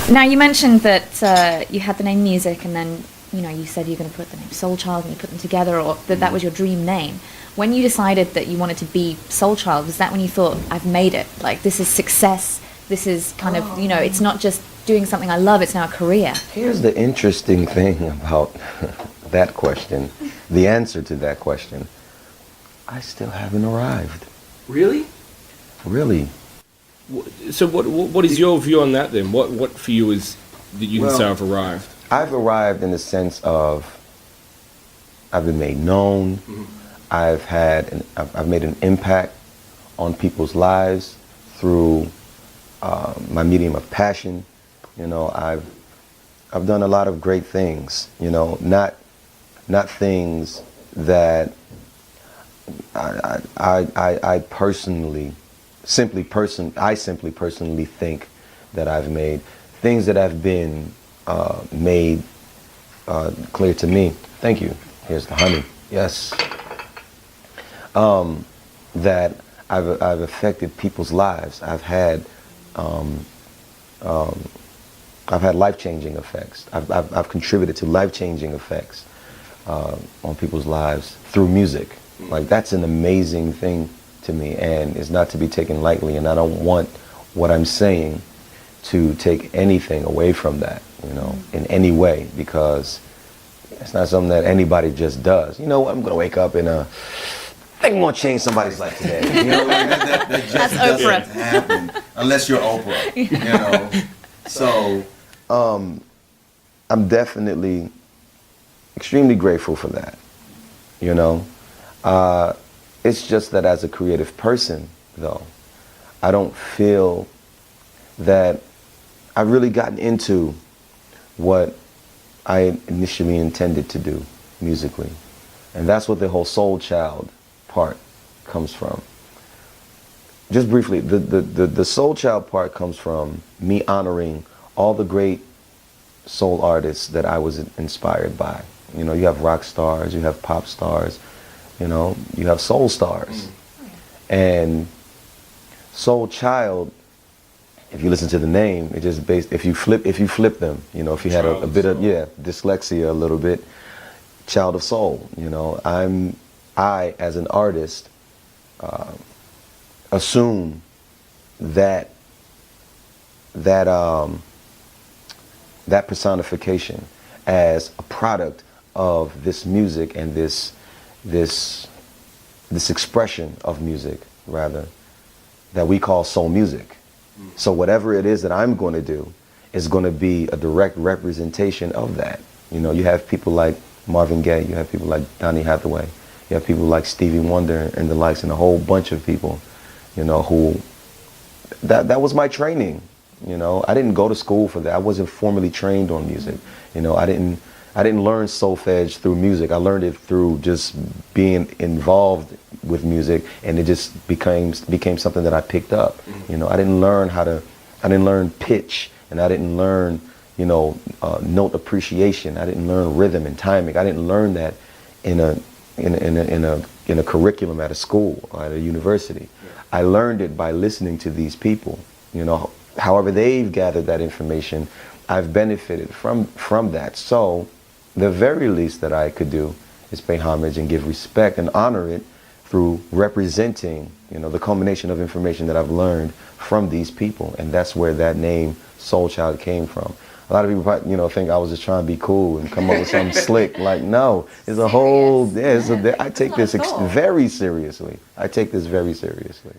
Now you mentioned that you had the name Music, and then you said you're going to put the name Soul Child, and you put them together, or that was your dream name. When you decided that you wanted to be Soul Child, was that when you thought, I've made it? Like, this is success. This is kind of, it's not just doing something I love, it's now a career. Here's the interesting thing about that question, the answer to that question. I still haven't arrived. Really? Really. So what is your view on that then? What for you is that you can say I've arrived? I've arrived in the sense of I've been made known. Mm-hmm. I've made an impact on people's lives through my medium of passion. I've done a lot of great things. Not things that I simply personally think that I've made. Things that have been made clear to me. Thank you. Here's the honey. Yes. That I've affected people's lives. I've had life-changing effects. I've contributed to life-changing effects on people's lives through music. Like, that's an amazing thing to me, and it's not to be taken lightly, and I don't want what I'm saying to take anything away from that, in any way, because it's not something that anybody just does. I'm going to wake up and I think I'm going to change somebody's life today. That just That's doesn't Oprah. happen unless you're Oprah. So I'm definitely extremely grateful for that. It's just that as a creative person, though, I don't feel that I've really gotten into what I initially intended to do musically. And that's what the whole Soul Child part comes from. Just briefly, the Soul Child part comes from me honoring all the great soul artists that I was inspired by. You have rock stars, you have pop stars, you have soul stars. And Soul Child, if you listen to the name, it just based, if you flip them, if you had a bit of, dyslexia a little bit, child of soul, I as an artist assume that personification as a product of this music and this expression of music, rather, that we call soul music. So whatever it is that I'm going to do is going to be a direct representation of that. You have people like Marvin Gaye, you have people like Donny Hathaway, you have people like Stevie Wonder and the likes, and a whole bunch of people, who, that was my training. I didn't go to school for that. I wasn't formally trained on music. I didn't learn solfege through music. I learned it through just being involved with music, and it just became something that I picked up. I didn't learn pitch, and I didn't learn, note appreciation. I didn't learn rhythm and timing. I didn't learn that in a curriculum at a school or at a university. I learned it by listening to these people. However they've gathered that information, I've benefited from that. So the very least that I could do is pay homage and give respect and honor it through representing, the culmination of information that I've learned from these people. And that's where that name Soul Child came from. A lot of people, think I was just trying to be cool and come up with something slick. Like, no, it's a whole, I take this very seriously. I take this very seriously.